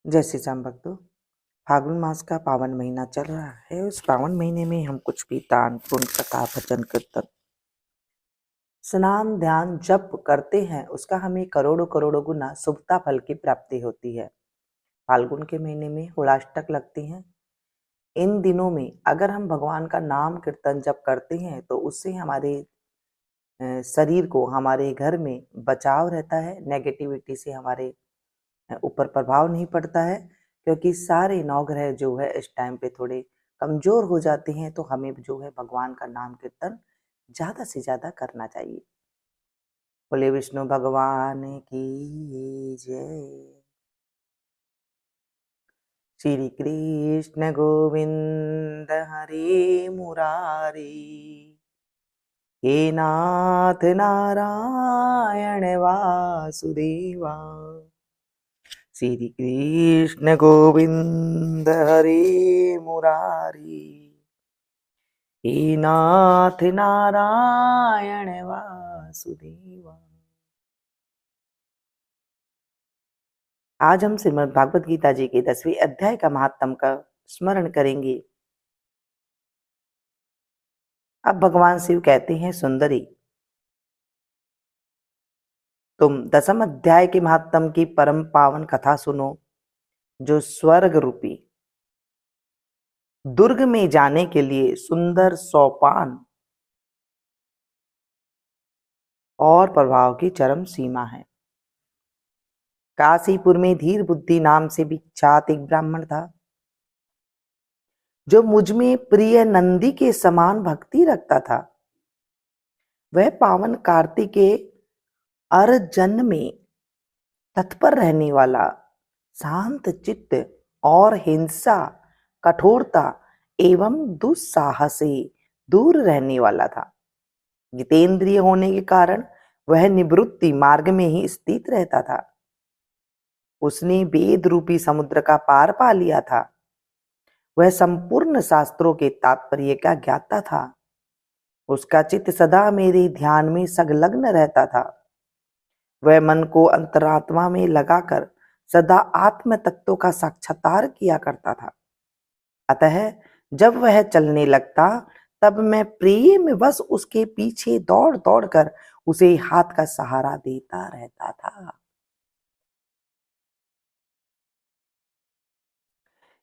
जय श्री राम भक्तों। फागुन मास का पावन महीना चल रहा है। उस पावन महीने में हम कुछ भी दान पुण्य कथा भजन कीर्तन स्नान ध्यान जप करते हैं, उसका हमें करोड़ों करोड़ों गुना शुभता फल की प्राप्ति होती है। फाल्गुन के महीने में होलाष्टक लगती है। इन दिनों में अगर हम भगवान का नाम कीर्तन जप करते हैं तो उससे हमारे शरीर को, हमारे घर में बचाव रहता है। नेगेटिविटी से हमारे ऊपर प्रभाव नहीं पड़ता है, क्योंकि सारे नवग्रह जो है इस टाइम पे थोड़े कमजोर हो जाते हैं। तो हमें जो है भगवान का नाम कीर्तन ज्यादा से ज्यादा करना चाहिए। बोले विष्णु भगवान की जय। श्री कृष्ण गोविंद हरे मुरारी, हे नाथ नारायण वासुदेवा। श्री कृष्ण गोविंद हरे मुरारी, हे नाथ नारायण वासुदेवा। आज हम श्रीमद् भागवत गीता जी के 10वें अध्याय का महात्म का स्मरण करेंगे। अब भगवान शिव कहते हैं, सुंदरी, तुम 10वें अध्याय के महात्म की परम पावन कथा सुनो, जो स्वर्ग रूपी दुर्ग में जाने के लिए सुंदर सोपान और प्रभाव की चरम सीमा है। काशीपुर में धीर बुद्धि नाम से विख्यात एक ब्राह्मण था, जो मुझ में प्रिय नंदी के समान भक्ति रखता था। वह पावन कार्तिक के अर्जन में तत्पर रहने वाला, शांत चित्त और हिंसा, कठोरता एवं दुस्साहस से दूर रहने वाला था। जितेंद्रिय होने के कारण वह निवृत्ति मार्ग में ही स्थित रहता था। उसने वेद रूपी समुद्र का पार पा लिया था। वह संपूर्ण शास्त्रों के तात्पर्य का ज्ञाता था। उसका चित्त सदा मेरे ध्यान में संलग्न रहता था। वह मन को अंतरात्मा में लगाकर सदा आत्म तत्व का साक्षात्कार किया करता था। अतः जब वह चलने लगता, तब मैं प्रेम वश उसके पीछे दौड़ दौड़ कर उसे हाथ का सहारा देता रहता था।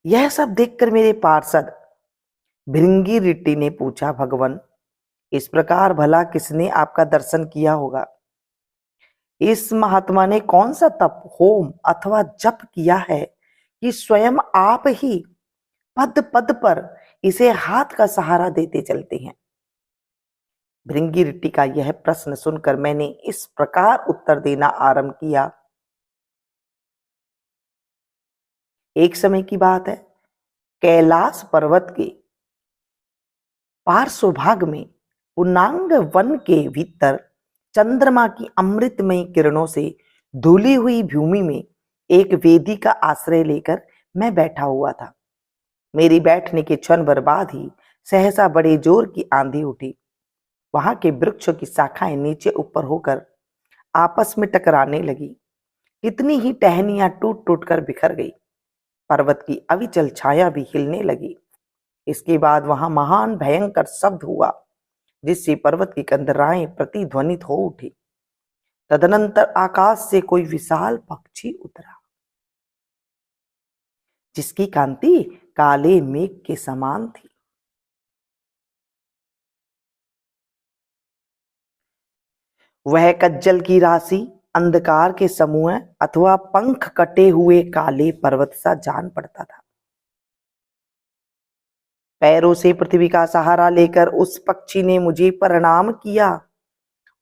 यह सब देखकर मेरे पार्षद भृंगी ऋषि ने पूछा, भगवान, इस प्रकार भला किसने आपका दर्शन किया होगा? इस महात्मा ने कौन सा तप, होम अथवा जप किया है कि स्वयं आप ही पद पद पर इसे हाथ का सहारा देते चलते हैं? भृंगी ऋषि का यह प्रश्न सुनकर मैंने इस प्रकार उत्तर देना आरंभ किया। एक समय की बात है, कैलाश पर्वत के पार्श्वभाग में पूर्णांग वन के भीतर चंद्रमा की अमृतमय किरणों से धुली हुई भूमि में एक वेदी का आश्रय लेकर मैं बैठा हुआ था। मेरी बैठने के क्षण भर बाद ही सहसा बड़े जोर की आंधी उठी। वहां के वृक्षों की शाखाएं नीचे ऊपर होकर आपस में टकराने लगी। इतनी ही टहनियां टूट टूट कर बिखर गई। पर्वत की अविचल छाया भी हिलने लगी। इसके बाद वहां महान भयंकर शब्द हुआ, जिससे पर्वत की कंदराएं प्रतिध्वनित हो उठी। तदनंतर आकाश से कोई विशाल पक्षी उतरा, जिसकी कांति काले मेघ के समान थी। वह कज्जल की राशि, अंधकार के समूह अथवा पंख कटे हुए काले पर्वत सा जान पड़ता था। पैरों से पृथ्वी का सहारा लेकर उस पक्षी ने मुझे प्रणाम किया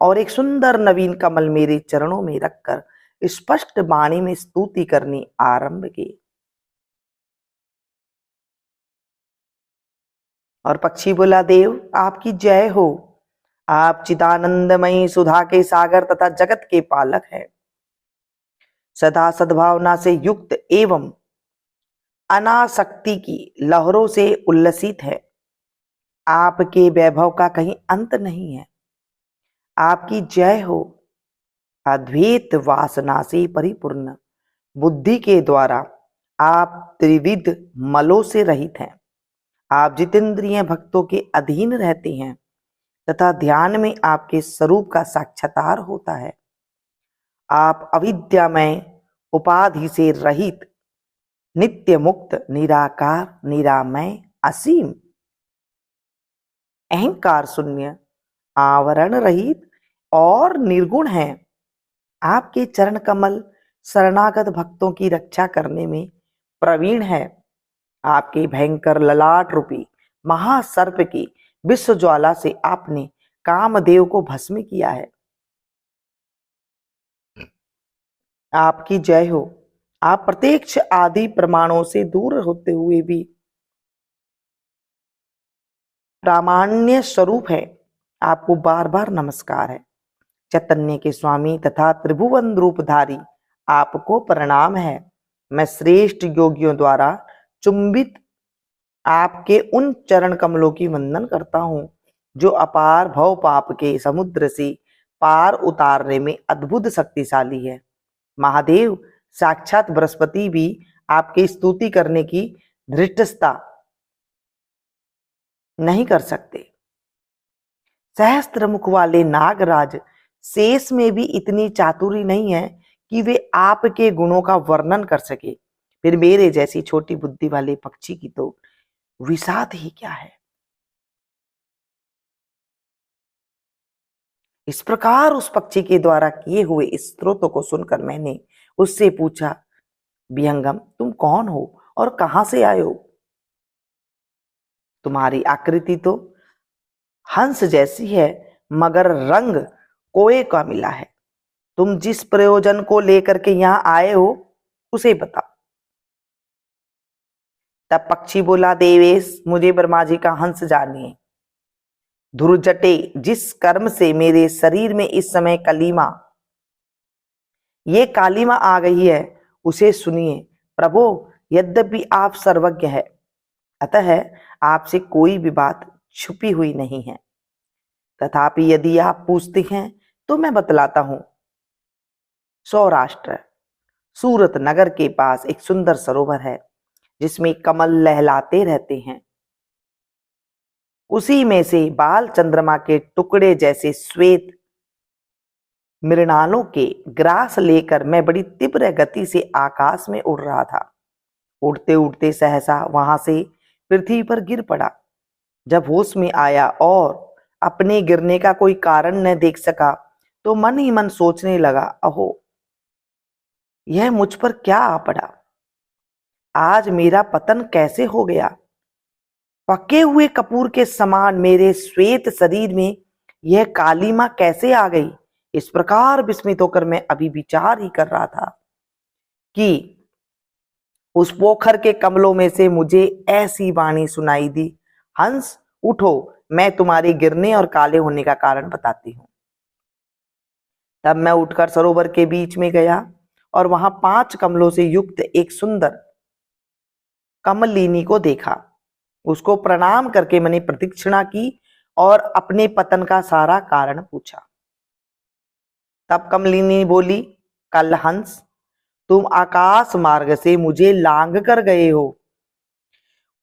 और एक सुंदर नवीन कमल मेरे चरणों में रखकर स्पष्ट वाणी में स्तुति करनी आरंभ की। और पक्षी बोला, देव आपकी जय हो। आप चिदानंदमयी सुधा के सागर तथा जगत के पालक हैं। सदा सद्भावना से युक्त एवं अनासक्ति की लहरों से उल्लसित है। आपके वैभव का कहीं अंत नहीं है। आपकी जय हो। अद्वैत वासना से परिपूर्ण बुद्धि के द्वारा आप त्रिविध मलों से रहित हैं। आप जितेंद्रिय भक्तों के अधीन रहते हैं तथा ध्यान में आपके स्वरूप का साक्षात्कार होता है। आप अविद्यामय उपाधि से रहित, नित्य मुक्त, निराकार, निरामय, असीम, अहंकार शून्य, आवरण रहित और निर्गुण हैं। आपके चरण कमल शरणागत भक्तों की रक्षा करने में प्रवीण है। आपके भयंकर ललाट रूपी महासर्प की विश्व ज्वाला से आपने कामदेव को भस्म किया है। आपकी जय हो। आप प्रत्यक्ष आदि प्रमाणों से दूर होते हुए भी प्रामाण्य स्वरूप है। आपको बार बार नमस्कार है। चैतन्य के स्वामी तथा त्रिभुवन रूपधारी आपको प्रणाम है। मैं श्रेष्ठ योगियों द्वारा चुंबित आपके उन चरण कमलों की वंदन करता हूं जो अपार भव पाप के समुद्र से पार उतारने में अद्भुत शक्तिशाली है। महादेव साक्षात बृहस्पति भी आपकी स्तुति करने की धृष्टता नहीं कर सकते। सहस्त्र मुख वाले नागराज शेष में भी इतनी चातुरी नहीं है कि वे आपके गुणों का वर्णन कर सके। फिर मेरे जैसी छोटी बुद्धि वाले पक्षी की तो विषाद ही क्या है। इस प्रकार उस पक्षी के द्वारा किए हुए स्तोत्र को सुनकर मैंने उससे पूछा, विहंगम, तुम कौन हो और कहां से आए हो? तुम्हारी आकृति तो हंस जैसी है मगर रंग कोए का मिला है। तुम जिस प्रयोजन को लेकर के यहां आए हो उसे बताओ। तब पक्षी बोला, देवेश, मुझे ब्रह्मा जी का हंस जानिए। धुरजटे, जिस कर्म से मेरे शरीर में इस समय ये कालिमा आ गई है उसे सुनिए। प्रभु, यद्यपि आप सर्वज्ञ है, अतः आपसे कोई भी बात छुपी हुई नहीं है। तथापि यदि आप पूछते हैं तो मैं बतलाता हूं। सौराष्ट्र सूरत नगर के पास एक सुंदर सरोवर है जिसमें कमल लहलाते रहते हैं। उसी में से बाल चंद्रमा के टुकड़े जैसे श्वेत मृणालों के ग्रास लेकर मैं बड़ी तीव्र गति से आकाश में उड़ रहा था। उड़ते उड़ते सहसा वहां से पृथ्वी पर गिर पड़ा। जब होश में आया और अपने गिरने का कोई कारण न देख सका तो मन ही मन सोचने लगा, अहो, यह मुझ पर क्या आ पड़ा। आज मेरा पतन कैसे हो गया। पके हुए कपूर के समान मेरे श्वेत शरीर में यह कालिमा कैसे आ गई। इस प्रकार विस्मित होकर मैं अभी विचार ही कर रहा था कि उस पोखर के कमलों में से मुझे ऐसी वाणी सुनाई दी, हंस उठो, मैं तुम्हारे गिरने और काले होने का कारण बताती हूं। तब मैं उठकर सरोवर के बीच में गया और वहां 5 कमलों से युक्त एक सुंदर कमलिनी को देखा। उसको प्रणाम करके मैंने प्रदक्षिणा की और अपने पतन का सारा कारण पूछा। तब कमलिनी बोली, कल हंस, तुम आकाश मार्ग से मुझे लांग कर गए हो।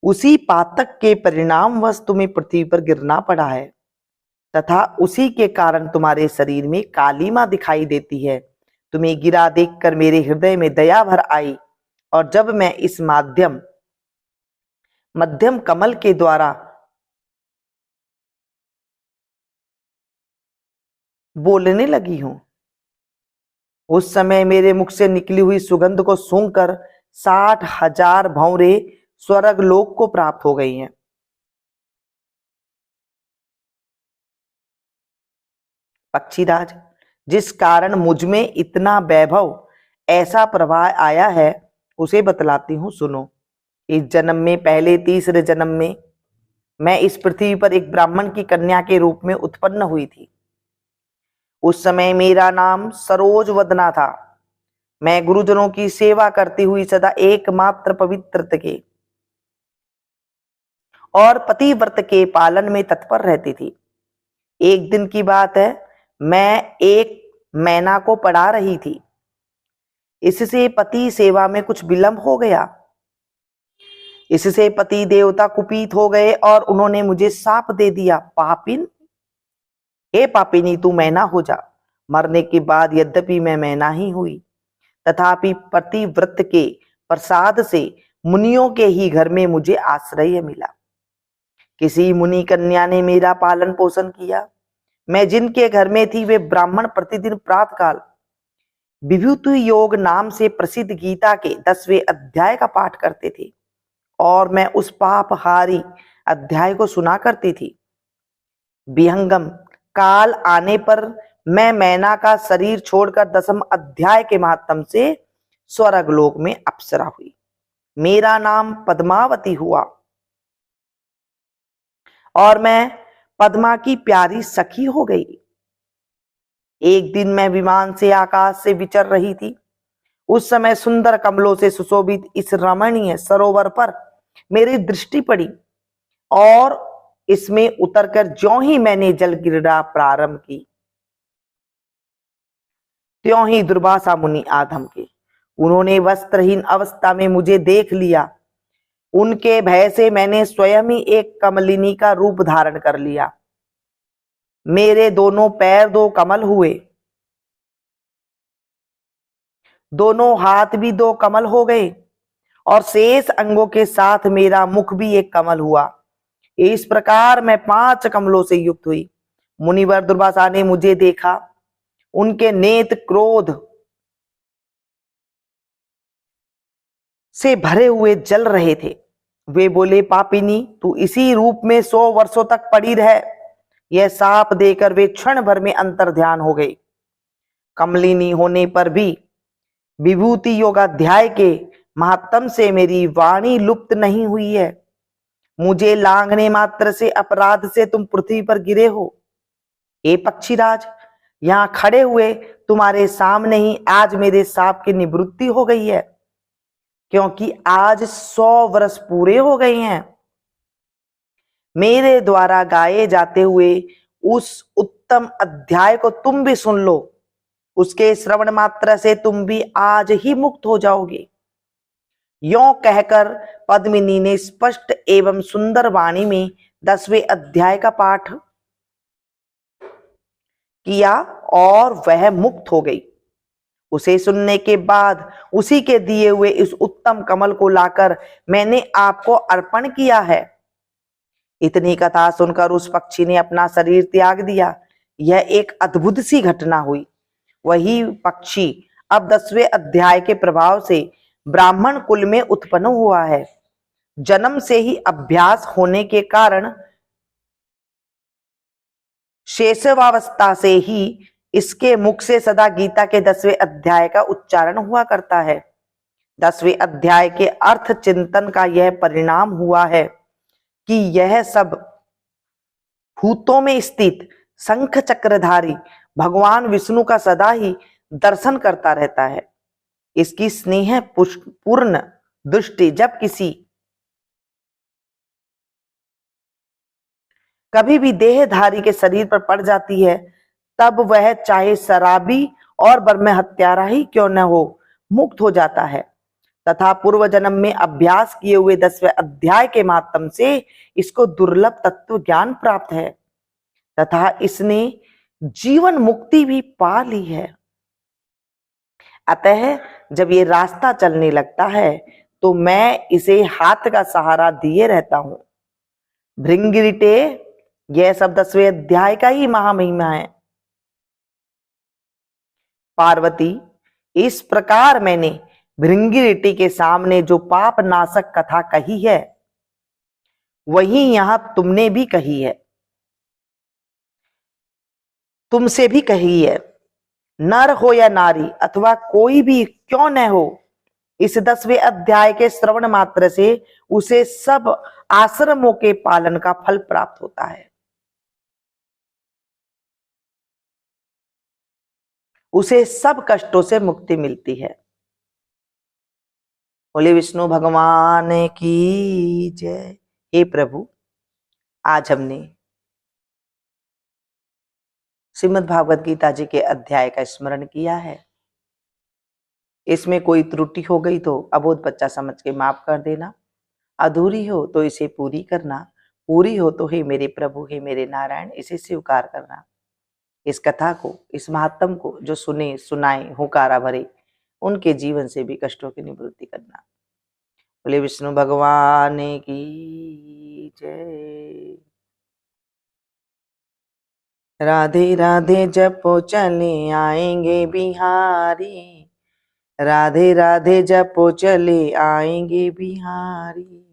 उसी पातक के परिणामवश तुम्हें पृथ्वी पर गिरना पड़ा है तथा उसी के कारण तुम्हारे शरीर में कालिमा दिखाई देती है। तुम्हें गिरा देखकर मेरे हृदय में दया भर आई और जब मैं इस मध्यम कमल के द्वारा बोलने लगी हूं, उस समय मेरे मुख से निकली हुई सुगंध को सूंघकर 60,000 भंवरे स्वर्ग लोक को प्राप्त हो गई हैं। पक्षीराज, जिस कारण मुझ में इतना वैभव, ऐसा प्रभाव आया है उसे बतलाती हूं, सुनो। इस जन्म में, पहले तीसरे जन्म में मैं इस पृथ्वी पर एक ब्राह्मण की कन्या के रूप में उत्पन्न हुई थी। उस समय मेरा नाम सरोज वदना था। मैं गुरुजनों की सेवा करती हुई सदा एकमात्र पवित्रता के और पतिव्रत के पालन में तत्पर रहती थी। एक दिन की बात है, मैं एक मैना को पढ़ा रही थी। इससे पति सेवा में कुछ विलंब हो गया। इससे पति देवता कुपित हो गए और उन्होंने मुझे शाप दे दिया, पापिन, हे पापिनी, तू मैना हो जा। मरने के बाद यद्यपि मैं मैना ही हुई, तथापि पतिव्रत के प्रसाद से मुनियों के ही घर में मुझे आश्रय मिला। किसी मुनि कन्या ने मेरा पालन पोषण किया। मैं जिनके घर में थी वे ब्राह्मण प्रतिदिन प्रातःकाल विभूति योग नाम से प्रसिद्ध गीता के 10वें अध्याय का पाठ करते थे और मैं उस पापहारी अध्याय को सुना करती थी। विहंगम काल आने पर मैं मैना का शरीर छोड़कर 10वें अध्याय के माध्यम से स्वर्गलोक में अप्सरा हुई। मेरा नाम पद्मावती हुआ और मैं पद्मा की प्यारी सखी हो गई। एक दिन मैं विमान से आकाश से विचर रही थी। उस समय सुंदर कमलों से सुशोभित इस रमणीय सरोवर पर मेरी दृष्टि पड़ी और इसमें उतरकर ज्यों ही मैंने जल क्रीड़ा प्रारंभ की, त्यों ही दुर्वासा मुनि आ धमके। उन्होंने वस्त्रहीन अवस्था में मुझे देख लिया। उनके भय से मैंने स्वयं ही एक कमलिनी का रूप धारण कर लिया। मेरे दोनों पैर 2 कमल हुए, दोनों हाथ भी 2 कमल हो गए और शेष अंगों के साथ मेरा मुख भी एक कमल हुआ। इस प्रकार मैं 5 कमलों से युक्त हुई। मुनिवर दुर्वासा ने मुझे देखा। उनके नेत्र क्रोध से भरे हुए जल रहे थे। वे बोले, पापिनी, तू इसी रूप में 100 वर्षों तक पड़ी रह। यह शाप देकर वे क्षण भर में अंतर ध्यान हो गई। कमलिनी होने पर भी विभूति योगाध्याय के महात्म से मेरी वाणी लुप्त नहीं हुई है। मुझे लांघने मात्र से अपराध से तुम पृथ्वी पर गिरे हो। हे पक्षीराज, यहां खड़े हुए तुम्हारे सामने ही आज मेरे शाप की निवृत्ति हो गई है, क्योंकि आज 100 वर्ष पूरे हो गए हैं। मेरे द्वारा गाए जाते हुए उस उत्तम अध्याय को तुम भी सुन लो। उसके श्रवण मात्र से तुम भी आज ही मुक्त हो जाओगे। यों कहकर पद्मिनी ने स्पष्ट एवं सुंदर वाणी में 10वें अध्याय का पाठ किया और वह मुक्त हो गई। उसे सुनने के बाद उसी के दिए हुए इस उत्तम कमल को लाकर मैंने आपको अर्पण किया है। इतनी कथा सुनकर उस पक्षी ने अपना शरीर त्याग दिया। यह एक अद्भुत सी घटना हुई। वही पक्षी अब 10वें अध्याय के प्रभाव से ब्राह्मण कुल में उत्पन्न हुआ है। जन्म से ही अभ्यास होने के कारण शैशवावस्था से ही इसके मुख से सदा गीता के 10वें अध्याय का उच्चारण हुआ करता है। 10वें अध्याय के अर्थ चिंतन का यह परिणाम हुआ है कि यह सब भूतों में स्थित शंख चक्रधारी भगवान विष्णु का सदा ही दर्शन करता रहता है। इसकी स्नेह पूर्ण दृष्टि जब कभी भी देहधारी के शरीर पर पड़ जाती है, तब वह चाहे शराबी और ब्रह्म हत्यारा ही क्यों न हो, मुक्त हो जाता है तथा पूर्व जन्म में अभ्यास किए हुए 10वें अध्याय के माध्यम से इसको दुर्लभ तत्व ज्ञान प्राप्त है तथा इसने जीवन मुक्ति भी पा ली है। अतः जब ये रास्ता चलने लगता है तो मैं इसे हाथ का सहारा दिए रहता हूं। भृंगिरिटे, यह सब 10वें अध्याय का ही महामहिमा है। पार्वती, इस प्रकार मैंने भृंगिरिटी के सामने जो पाप नाशक कथा कही है, वही यहां तुमने भी कही है, तुमसे भी कही है। नर हो या नारी अथवा कोई भी क्यों न हो, इस 10वें अध्याय के श्रवण मात्र से उसे सब आश्रमों के पालन का फल प्राप्त होता है। उसे सब कष्टों से मुक्ति मिलती है। बोले विष्णु भगवान की जय। हे प्रभु, आज हमने श्रीमद् भागवत गीता जी के अध्याय का स्मरण किया है। इसमें कोई त्रुटि हो गई तो अबोध बच्चा समझ के माफ कर देना। अधूरी हो तो इसे पूरी करना, पूरी हो तो हे मेरे प्रभु, हे मेरे नारायण इसे स्वीकार करना। इस कथा को, इस महात्म को जो सुने सुनाए हुंकारा भरे, उनके जीवन से भी कष्टों की निवृत्ति करना। बोले विष्णु भगवान की जय। राधे राधे जपो चले आएंगे बिहारी, राधे राधे जपो चले आएंगे बिहारी,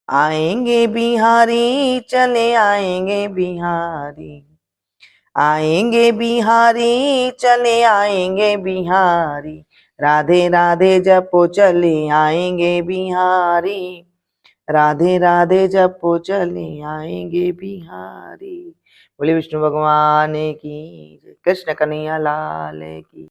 आएंगे बिहारी चले आएंगे बिहारी, आएंगे बिहारी चले आएंगे बिहारी, राधे राधे जपो चले आएंगे बिहारी, राधे राधे जपो चले आएंगे बिहारी। बोले विष्णु भगवान की जय। कृष्ण कन्हैया लाल की।